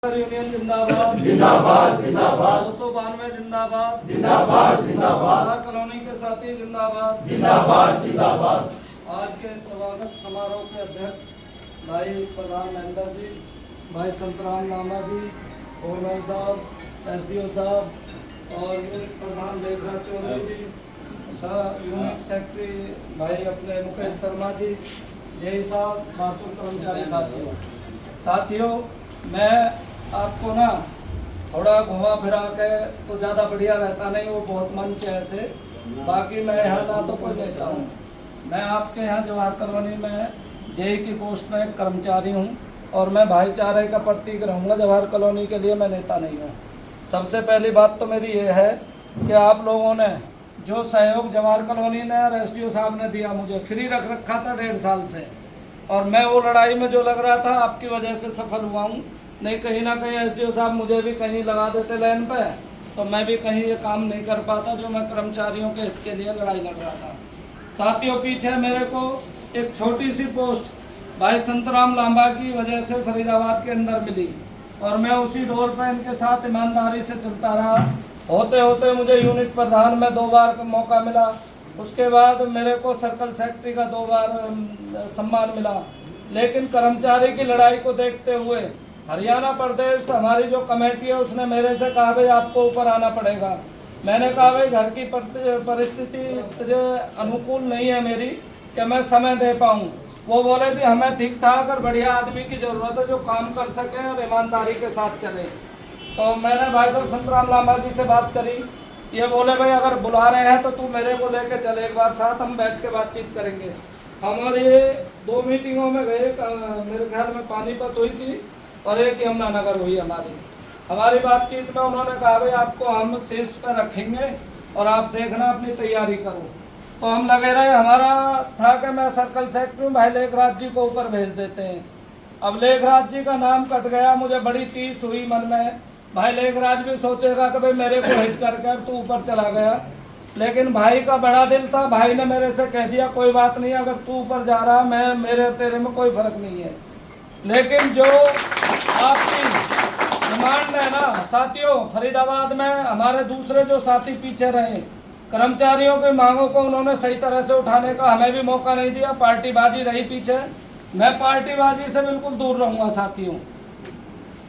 Union जिंदाबाद जिंदाबाद जिंदाबाद 292 जिंदाबाद जिंदाबाद जिंदाबाद कॉलोनी के साथी जिंदाबाद जिंदाबाद जिंदाबाद। आज के स्वागत समारोह के अध्यक्ष भाई प्रधान महेंद्र जी, भाई संतराम लामा जी, ओरमैन साहब, एसडीओ साहब और यूनिट प्रधान लेखराज चौधरी जी, यूनिट सेक्रेटरी भाई अपने मुकेश शर्मा जी, जय साहब, बातुल कर्मचारी साथियों, मैं आपको ना थोड़ा घुमा फिरा के तो ज़्यादा बढ़िया रहता नहीं, वो बहुत मंच है ऐसे। बाकी मैं यहाँ ना तो कोई नेता हूँ, मैं आपके यहाँ जवाहर कॉलोनी में जेई की पोस्ट में एक कर्मचारी हूँ और मैं भाईचारे का प्रतीक रहूँगा। जवाहर कॉलोनी के लिए मैं नेता नहीं हूँ। सबसे पहली बात तो मेरी ये है कि आप लोगों ने जो सहयोग जवाहर कॉलोनी ने और एसडीओ साहब ने दिया, मुझे फ्री रख रखा था 1.5 साल से, और मैं वो लड़ाई में जो लग रहा था आपकी वजह से सफल हुआ हूँ। नहीं कहीं ना कहीं एसडीओ साहब मुझे भी कहीं लगा देते लाइन पे, तो मैं भी कहीं ये काम नहीं कर पाता जो मैं कर्मचारियों के हित के लिए लड़ाई लड़ रहा था। साथियों, पीछे मेरे को एक छोटी सी पोस्ट भाई संतराम लांबा की वजह से फरीदाबाद के अंदर मिली और मैं उसी डोर पर इनके साथ ईमानदारी से चलता रहा। होते होते मुझे यूनिट प्रधान में 2 बार का मौका मिला, उसके बाद मेरे को सर्कल सेक्रेटरी का 2 बार सम्मान मिला। लेकिन कर्मचारी की लड़ाई को देखते हुए हरियाणा प्रदेश हमारी जो कमेटी है उसने मेरे से कहा भाई आपको ऊपर आना पड़ेगा। मैंने कहा भाई घर की परिस्थिति इस तरह अनुकूल नहीं है मेरी कि मैं समय दे पाऊँ। वो बोले जी हमें ठीक ठाक और बढ़िया आदमी की ज़रूरत है जो काम कर सके और ईमानदारी के साथ चले। तो मैंने भाई साहब संतराम लांबा जी से बात करी, ये बोले भाई अगर बुला रहे हैं तो तू मेरे को लेके चले, एक बार साथ हम बैठ के बातचीत करेंगे। हमारे 2 मीटिंगों में गए, मेरे ख्याल में पानीपत हुई थी और एक यमुनानगर हुई। हमारी बातचीत में उन्होंने कहा भाई आपको हम शीर्ष पर रखेंगे और आप देखना अपनी तैयारी करो। तो हम लगे रहे, हमारा था कि मैं सर्कल सेक्रेटरी भाई लेखराज जी को ऊपर भेज देते हैं। अब लेखराज जी का नाम कट गया, मुझे बड़ी तीस हुई मन में, भाई लेखराज भी सोचेगा कि भाई मेरे को हिट करके तू ऊपर चला गया। लेकिन भाई का बड़ा दिल था, भाई ने मेरे से कह दिया कोई बात नहीं, अगर तू ऊपर जा रहा मैं मेरे तेरे में कोई फर्क नहीं है। लेकिन जो आपकी डिमांड है ना साथियों, फरीदाबाद में हमारे दूसरे जो साथी पीछे रहे, कर्मचारियों की मांगों को उन्होंने सही तरह से उठाने का हमें भी मौका नहीं दिया, पार्टीबाजी रही पीछे। मैं पार्टीबाजी से बिल्कुल दूर रहूँगा साथियों।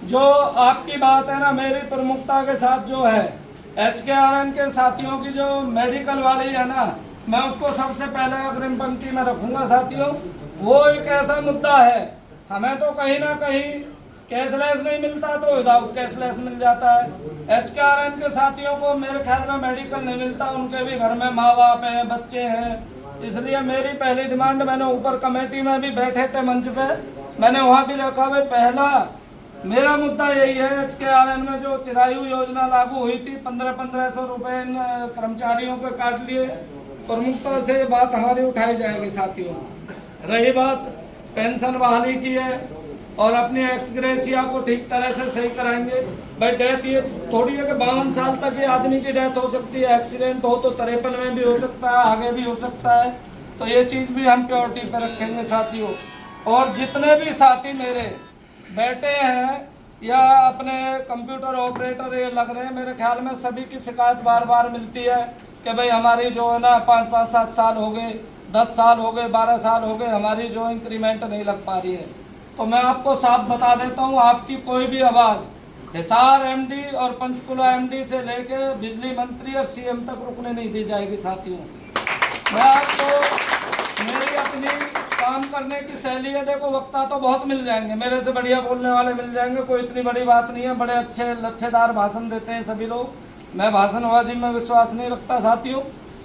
जो आपकी बात है ना, मेरी प्रमुखता के साथ जो है HKRN के साथियों की जो मेडिकल वाली है ना, मैं उसको सबसे पहले अग्रिम पंक्ति में रखूँगा साथियों। वो एक ऐसा मुद्दा है, हमें तो कहीं ना कहीं कैशलेस नहीं मिलता तो विदाउट कैशलेस मिल जाता है। HKRN के साथियों को मेरे ख्याल में मेडिकल नहीं मिलता, उनके भी घर में माँ बाप हैं, बच्चे हैं। इसलिए मेरी पहली डिमांड, मैंने ऊपर कमेटी में भी बैठे थे मंच पे, मैंने वहाँ भी रखा भाई पहला मेरा मुद्दा यही है। HKRN में जो चिरायु योजना लागू हुई थी, 1500 रुपये कर्मचारियों को काट लिए, प्रमुखता से ये बात हमारी उठाई जाएगी साथियों। रही बात पेंशन बहाली की है और अपनी एक्सग्रेसिया को ठीक तरह से सही कराएंगे। भाई डेथ ये थोड़ी है कि 52 साल तक ये आदमी की डेथ हो सकती है, एक्सीडेंट हो तो 53 में भी हो सकता है, आगे भी हो सकता है। तो ये चीज़ भी हम प्योरिटी पर रखेंगे साथियों। और जितने भी साथी मेरे बैठे हैं या अपने कंप्यूटर ऑपरेटर ये लग रहे हैं, मेरे ख्याल में सभी की शिकायत बार बार मिलती है कि भाई हमारी जो है ना 5-5, 7 साल हो गए, 10 साल हो गए, 12 साल हो गए, हमारी जो इंक्रीमेंट नहीं लग पा रही है। तो मैं आपको साफ बता देता हूँ, आपकी कोई भी आवाज़ हिसार MD और पंचकुला MD से लेके बिजली मंत्री और CM तक रुकने नहीं दी जाएगी साथियों। मैं आपको मेरी अपनी काम करने की शैली है, देखो वक्ता तो बहुत मिल जाएंगे, मेरे से बढ़िया बोलने वाले मिल जाएंगे, कोई इतनी बड़ी बात नहीं है। बड़े अच्छे लच्छेदार भाषण देते हैं सभी लोग, मैं भाषणबाजी में विश्वास नहीं रखता साथियों।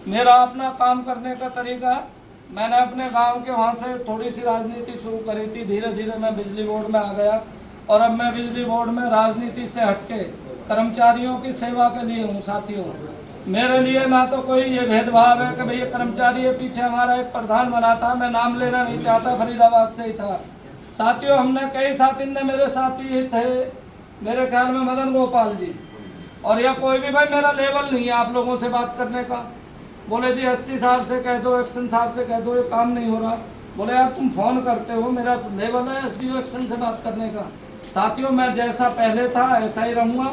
मेरा अपना काम करने का तरीका, मैंने अपने गांव के वहाँ से थोड़ी सी राजनीति शुरू करी थी, धीरे धीरे मैं बिजली बोर्ड में आ गया और अब मैं बिजली बोर्ड में राजनीति से हटके कर्मचारियों की सेवा के लिए हूँ साथियों। मेरे लिए ना तो कोई ये भेदभाव है कि भैया कर्मचारी है। पीछे हमारा एक प्रधान बना था, मैं नाम लेना नहीं चाहता, फरीदाबाद से ही था साथियों। हमने कई साथी ने मेरे साथी थे, मेरे ख्याल में मदन गोपाल जी, और या कोई भी भाई मेरा लेवल नहीं है आप लोगों से बात करने का। बोले जी SC साहब से कह दो, एक्शन साहब से कह दो, ये काम नहीं हो रहा। बोले यार तुम फ़ोन करते हो, मेरा लेवल है SDO एक्शन से बात करने का। साथियों मैं जैसा पहले था ऐसा ही रहूँगा,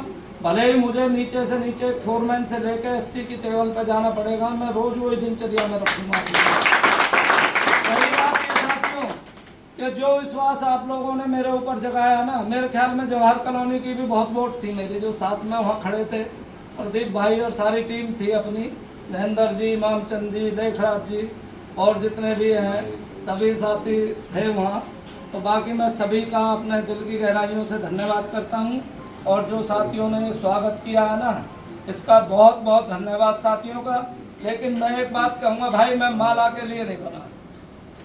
भले ही मुझे नीचे से नीचे फोरमैन से लेकर 80 की टेबल पर जाना पड़ेगा, मैं रोज वही दिनचर्या में रखूँगा। पहली बात ये साथियों कि जो विश्वास आप लोगों ने मेरे ऊपर जगाया ना, मेरे ख्याल में जवाहर कॉलोनी की भी बहुत वोट थी मेरी, जो साथ में वहाँ खड़े थे, प्रदीप भाई और सारी टीम थी अपनी, महेंद्र जी, इमामचंद जी, लेखराज जी और जितने भी हैं सभी साथी थे वहाँ। तो बाकी मैं सभी का अपने दिल की गहराइयों से धन्यवाद करता हूँ, और जो साथियों ने स्वागत किया है ना, इसका बहुत बहुत धन्यवाद साथियों का। लेकिन मैं एक बात कहूँगा भाई, मैं माला के लिए नहीं बना,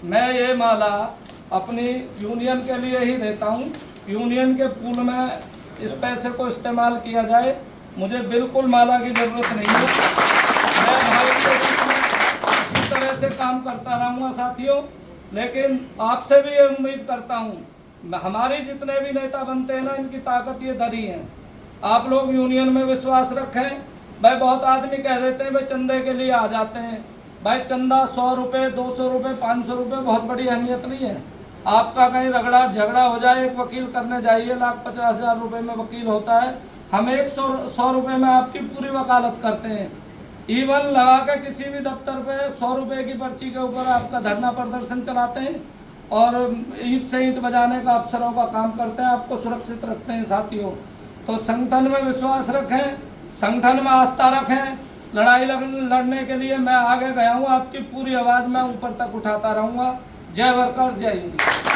मैं ये माला अपनी यूनियन के लिए ही देता हूँ। यूनियन के पूल में इस पैसे को इस्तेमाल किया जाए, मुझे बिल्कुल माला की ज़रूरत नहीं है। मैं भाई के बीच में इसी तरह से काम करता रहूँगा साथियों। लेकिन आपसे भी ये उम्मीद करता हूँ, हमारे जितने भी नेता बनते हैं ना, इनकी ताकत ये धरी है, आप लोग यूनियन में विश्वास रखें। भाई बहुत आदमी कह देते हैं भाई चंदे के लिए आ जाते हैं, भाई चंदा 100 रुपये, 200 रुपये, 500 रुपये बहुत बड़ी अहमियत नहीं है। आपका कहीं रगड़ा झगड़ा हो जाए, एक वकील करने जाइए, 1,50,000 रुपये में वकील होता है, हम 100 रुपये में आपकी पूरी वकालत करते हैं। इवन लगा के किसी भी दफ्तर पे 100 रुपये की पर्ची के ऊपर आपका धरना प्रदर्शन चलाते हैं, और ईंट से ईंट बजाने का अफसरों का काम करते हैं, आपको सुरक्षित रखते हैं साथियों। तो संगठन में विश्वास रखें, संगठन में आस्था रखें। लड़ाई लड़ने के लिए मैं आगे गया हूँ, आपकी पूरी आवाज़ मैं ऊपर तक उठाता रहूँगा। जय वर्कर, जय यूनियन।